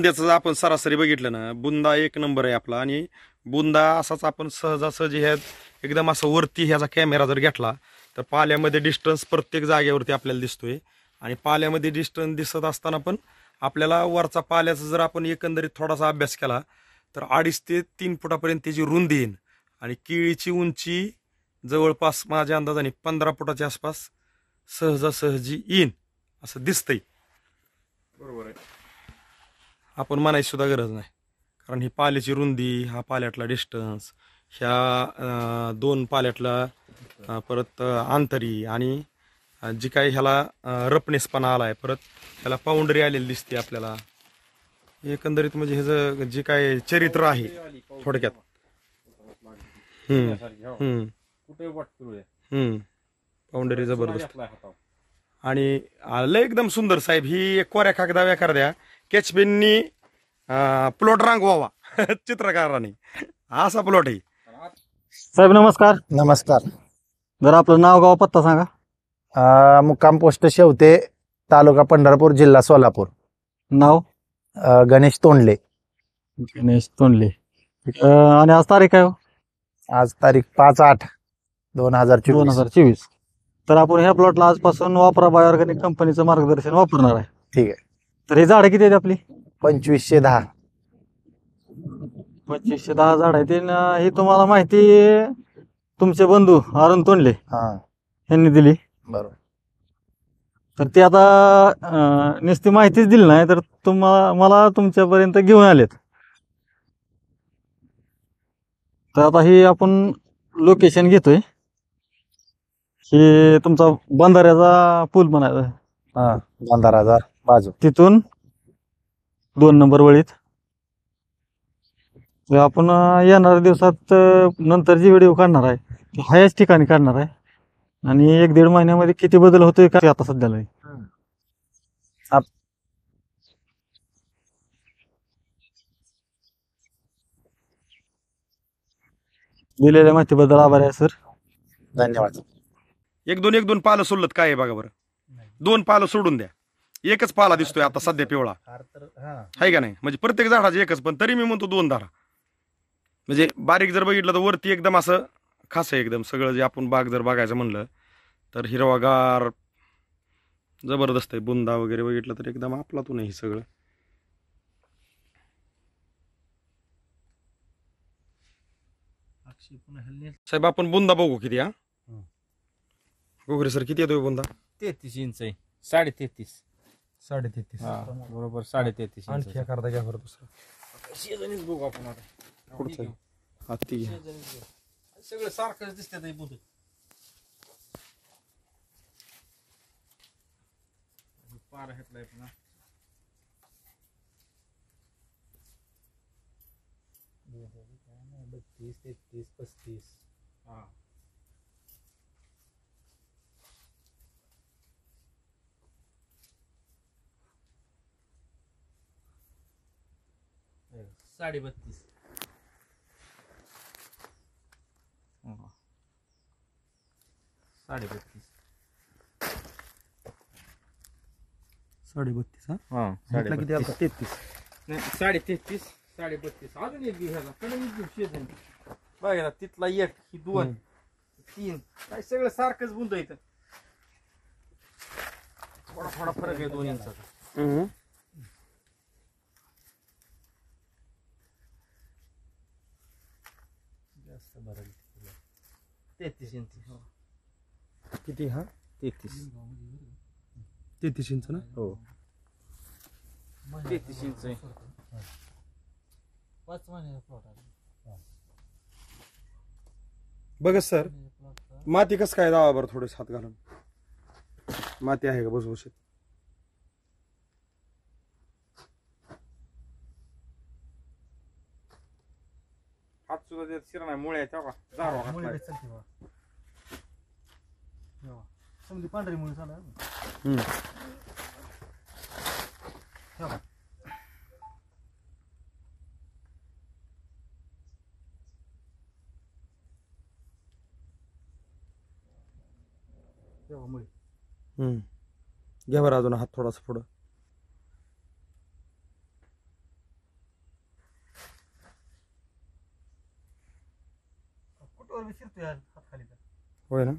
त्याचं आपण सरासरी बघितलं ना, बुंदा एक नंबर आहे आपला. आणि बुंदा असाच आपण सहजासहजी ह्या एकदम असं वरती ह्याचा कॅमेरा जर घेतला तर पाल्यामध्ये डिस्टन्स प्रत्येक जागेवरती आपल्याला दिसतोय. आणि पाल्यामध्ये डिस्टन्स दिसत असताना पण आपल्याला वरचा पाल्याचा जर आपण एकंदरीत थोडासा अभ्यास केला तर 2.5 ते 3 फुटापर्यंत त्याची रुंदी येईल. आणि केळीची उंची जवळपास माझ्या अंदाजाने 15 फुटाच्या आसपास सहजासहजी येईन असं दिसतंय. बरोबर आहे, आपण म्हणायची सुद्धा गरज नाही. कारण ही पाल्याची रुंदी, हा पाल्यातला डिस्टन्स, ह्या 2 पाल्यातला परत अंतरी, आणि जी काही ह्याला रपनेसपणा आलाय, परत ह्याला पाऊंडरी आलेली दिसते आपल्याला. एकंदरीत म्हणजे ह्याचं जे काय चरित्र आहे थोडक्यात. पाऊंडरी जबरदस्त. आणि आलं एकदम सुंदर साहेब. ही कोऱ्या कागदा व्याकार द्या कॅचबेननी प्लॉट रांगवावा चित्रकाराने, असा प्लॉट आहे. साहेब नमस्कार. नमस्कार. जरा आपलं नाव गाव पत्ता सांगा. मुक्काम पोस्ट शेवते, तालुका पंढरपूर, जिल्हा सोलापूर. नाव गणेश तोंडले. गणेश तोंडले. आणि आज तारीख काय हो? आज तारीख 5/8/2024. 2024. तर आपण ह्या प्लॉटला आजपासून वापरा बाय ऑर्गॅनिक कंपनीचं मार्गदर्शन वापरणार आहे. ठीक आहे. तर हे झाडं किती आहेत आपली? 2510. 2510 झाड आहे. ते ही तुम्हाला माहिती तुमचे बंधू अरुण तोंडले हा यांनी दिली. बरोबर. तर ते आता नुसती माहितीच दिली नाही, तर मला तुमच्यापर्यंत घेऊन आलेत. तर आता ही आपण लोकेशन घेतोय. हे तुमचा बंधाऱ्याचा पूल म्हणायचा. हा 15,000 बाजू. तिथून 2 नंबर वळीत. तर आपण येणाऱ्या दिवसात नंतर जी व्हिडिओ काढणार आहे ती ह्याच ठिकाणी काढणार आहे. आणि 1-1.5 महिन्यामध्ये किती बदल होतोय का आता सध्याला दिलेल्या माहितीबद्दल आभार आहे सर. धन्यवाद. 1-2 पालं सोडलं काय आहे बघा बरं. 2 पालं सोडून द्या, एकच पाला दिसतोय आता सध्या पिवळा आहे का नाही. म्हणजे प्रत्येक झाडाचं एकच, पण तरी मी म्हणतो 2 धरा. म्हणजे बारीक जर बघितलं तर वरती एकदम असं खास आहे एकदम सगळं. जे आपण बाग जर बघायचं म्हणलं तर हिरवागार जबरदस्त आहे. बुंदा वगैरे बघितलं तर एकदम आपलातून आहे सगळं. साहेब आपण बुंदा बघू किती. हा गोगरे सर किती येतोय बुंदा? 33 इंच आहे. 33.5. 33.5. बरोबर 33.5. आणखी एखादा घ्या बरं दुसरं. शेजारीच बघू आपण आता. पुढचं हत्ती घ्या. सगळं सारखंच दिसतंय बुंद. पार घेतलाय पुन्हा. 32, 33, 35. हा 32.5. 32.5. 32.5. हा म्हटलं किती आता? 33. नाही 33.5, 32.5. अजून एक घ्यायला कडे शेजारी बघा. तिथला एक, ही 2, 3 काय सगळं सारखंच बुंद इथं. थोडा थोडा फरक आहे 2 इंचाचा. जास्त बरं 33 इंच. किती? हा 33. 33 इंच ना. हो 33 इंच आहे. 5 महिन्याचा प्लॉट आहे. बघ सर माती कसं काय दावा बरं थोडेस हात घालून. माती आहे का भुसभुशीत? हात सुद्धा देत शिरा नाही. मुळे तेव्हा जारवा घातलाय. समजी पांढरी मुळे झाला. घ्या बरं अजून हात थोडासा पुढं. होय ना.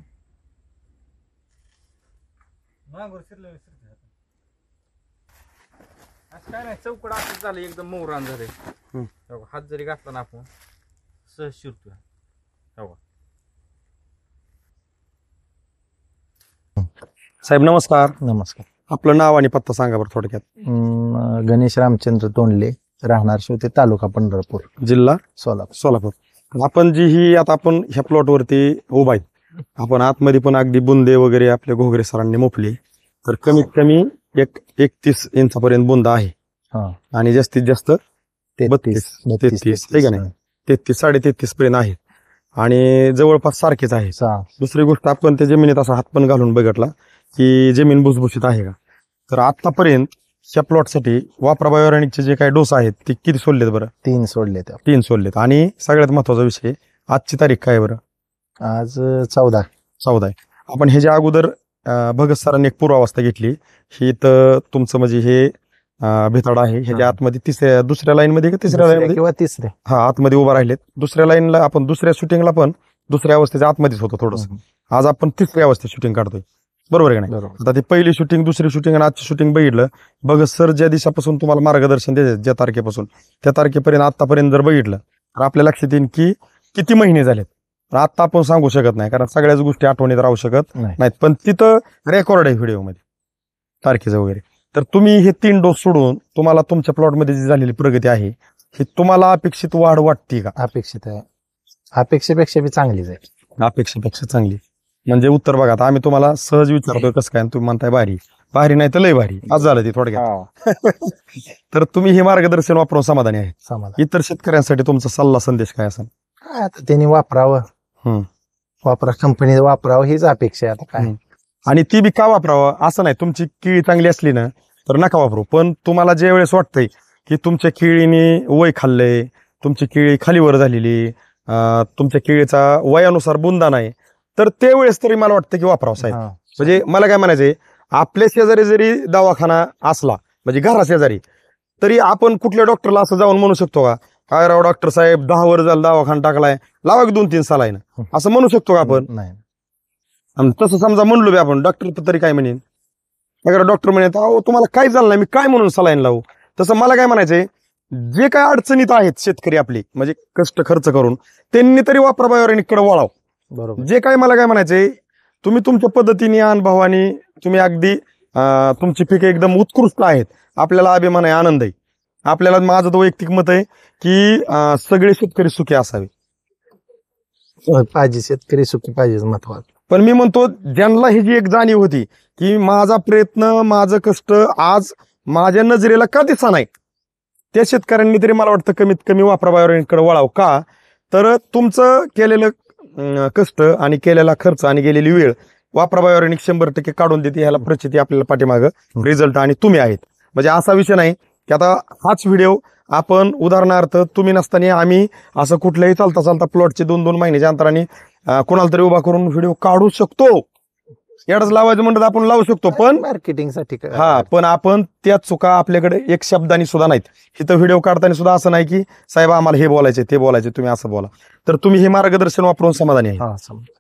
असं काय नाही, चौकड असं झालं एकदम मौरान झाले. हात जरी घातला ना आपण सहज शिरतोय. साहेब नमस्कार. नमस्कार. आपलं नाव आणि पत्ता सांगा बरं थोडक्यात. गणेश रामचंद्र तोंडले, राहणार शेवते, तालुका पंढरपूर, जिल्हा सोलापूर. सोलापूर. आपण जी ही आता आपण ह्या प्लॉट वरती उभा आहे, आपण आतमध्ये पण अगदी बुंदे वगैरे आपल्या घोगरे सरांनी मोपले, तर कमीत कमी 31 इंचापर्यंत बुंदा आहे हा. आणि जास्तीत जास्त 33 ठीक आहे ना, 33 33.5 पर्यंत आहे आणि जवळपास सारखेच आहे. दुसरी गोष्ट, आपण त्या जमिनीत असा हात पण घालून बघितला की जमीन भुसभुशीत आहे का. तर आतापर्यंत ह्या प्लॉटसाठी वापरा बायोऑर्गॅनिकचे जे काही डोस आहेत ते किती सोडलेत बरं? 3 सोडले. 3 सोडलेत. आणि सगळ्यात महत्वाचा विषय, आजची तारीख काय बरं? आज 14 आहे. आपण ह्याच्या अगोदर भगत सरांनी एक पूर्वावस्था घेतली, ही तर तुमचं म्हणजे हे भिताड आहे, ह्याच्या आतमध्ये दुसऱ्या लाईन मध्ये का तिसऱ्या लाईन मध्ये किंवा तिसरे आतमध्ये उभा राहिलेत. दुसऱ्या लाईनला आपण दुसऱ्या शूटिंगला पण दुसऱ्या अवस्थेच्या आतमध्येच होतो थोडस. आज आपण तिसऱ्या अवस्थेत शूटिंग काढतोय, बरोबर आहे का नाही? आता ते पहिली शूटिंग, दुसरी शूटिंग आणि आजची शूटिंग बघितलं, भगत सर ज्या दिवसापासून तुम्हाला मार्गदर्शन देतात, ज्या तारखेपासून त्या तारखेपर्यंत आतापर्यंत जर बघितलं तर आपल्या लक्षात येईल की किती महिने झालेत. तर आता आपण सांगू शकत नाही, कारण सगळ्याच गोष्टी आठवणीत राहू शकत नाहीत, पण तिथं रेकॉर्ड आहे व्हिडिओमध्ये तारखेचं वगैरे. तर तुम्ही हे 3 डोस सोडून तुम्हाला तुमच्या प्लॉटमध्ये जी झालेली प्रगती आहे, ही तुम्हाला अपेक्षित वाढ वाटते का? अपेक्षित आहे. अपेक्षेपेक्षा बी चांगलीच आहे. अपेक्षेपेक्षा चांगली. म्हणजे उत्तर बघा, आता आम्ही तुम्हाला सहज विचारतोय कसं काय, तुम्ही म्हणताय भारी नाही तर लय भारी, आज झालं ते थोडक्यात. तर तुम्ही हे मार्गदर्शन वापरून समाधानी आहे. इतर शेतकऱ्यांसाठी तुमचा सल्ला संदेश काय असेल? आता त्यांनी वापरावं, कंपनी वापरावं हीच अपेक्षा आहे. आता काय, आणि ती बी का वापरावं असं नाही, तुमची केळी चांगली असली ना तर नका वापरू, पण तुम्हाला ज्या वेळेस वाटतंय की तुमच्या केळीने वय खाल्लंय, तुमची केळी खालीवर झालेली, तुमच्या केळीचा वयानुसार बुंदा नाही, तर त्यावेळेस तरी मला वाटतं की वापरावं साहेब. म्हणजे मला काय म्हणायचंय, आपल्या शेजारी जरी दवाखाना असला, म्हणजे घरा शेजारी, तरी आपण कुठल्या डॉक्टरला असं जाऊन म्हणू शकतो का, काय राव डॉक्टर साहेब 10 वर झालं दवाखाना टाकलाय, लावा 2-3 सालाईन, असं म्हणू शकतो का आपण? नाही. आणि तसं समजा म्हणलो बी आपण, डॉक्टर तरी काय म्हणेन, अगर डॉक्टर म्हणत अहो तुम्हाला काय झालं नाही, मी काय म्हणून सलाईन लावू. तसं मला काय म्हणायचंय, जे काय अडचणीत आहेत शेतकरी आपली, म्हणजे कष्ट खर्च करून, त्यांनी तरी वापरा बायोऑर्गॅनिककडे वळाव. बरोबर. जे काय मला काय म्हणायचंय, तुम्ही तुमच्या पद्धतीने, अनुभवाने तुम्ही अगदी तुमची पिके एकदम उत्कृष्ट आहेत, आपल्याला अभिमान आहे, आनंद आहे. आपल्याला, माझं तर वैयक्तिक मत आहे की सगळे शेतकरी सुखी असावे. पाहिजे शेतकरी सुखी पाहिजे, महत्वाचं. पण मी म्हणतो, ज्यांना ही जी एक जाणीव होती की माझा प्रयत्न, माझं कष्ट आज माझ्या नजरेला का दिसा नाही, त्या शेतकऱ्यांनी तरी मला वाटतं कमीत कमी वापरा बायोऑर्गॅनिककडे वळावं. का तर तुमचं केलेलं कष्ट आणि केलेला खर्च आणि गेलेली वेळ वापरा बायोऑर्गॅनिक 100% काढून देते. ह्याला प्रचिती आपल्याला पाठीमागं रिझल्ट आणि तुम्ही आहेत. म्हणजे असा विषय नाही की आता हाच व्हिडिओ आपण उदाहरणार्थ तुम्ही नसताना आम्ही असं कुठल्याही चालता प्लॉटचे 2-2 महिन्याच्या अंतराने कोणाला तरी उभा करून व्हिडिओ काढू शकतो. एवढंच लावायचं म्हणत आपण लावू शकतो, पण मार्केटिंगसाठी पण आपण त्या चुका आपल्याकडे एक शब्दानी सुद्धा नाहीत. इथं व्हिडिओ काढताना सुद्धा असं नाही की साहेब आम्हाला हे बोलायचे ते बोलायचे, तुम्ही असं बोला. तर तुम्ही हे मार्गदर्शन वापरून समाधानी आहे.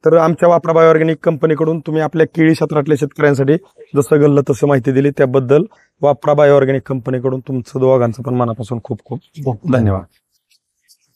तर आमच्या वापरा बायोऑर्गॅनिक कंपनीकडून तुम्ही आपल्या केळी क्षेत्रातल्या शेतकऱ्यांसाठी जसं गल्लं तसं माहिती दिली, त्याबद्दल वापरा बायोऑर्गॅनिक कंपनीकडून तुमचं दोघांचं पण मनापासून खूप खूप धन्यवाद.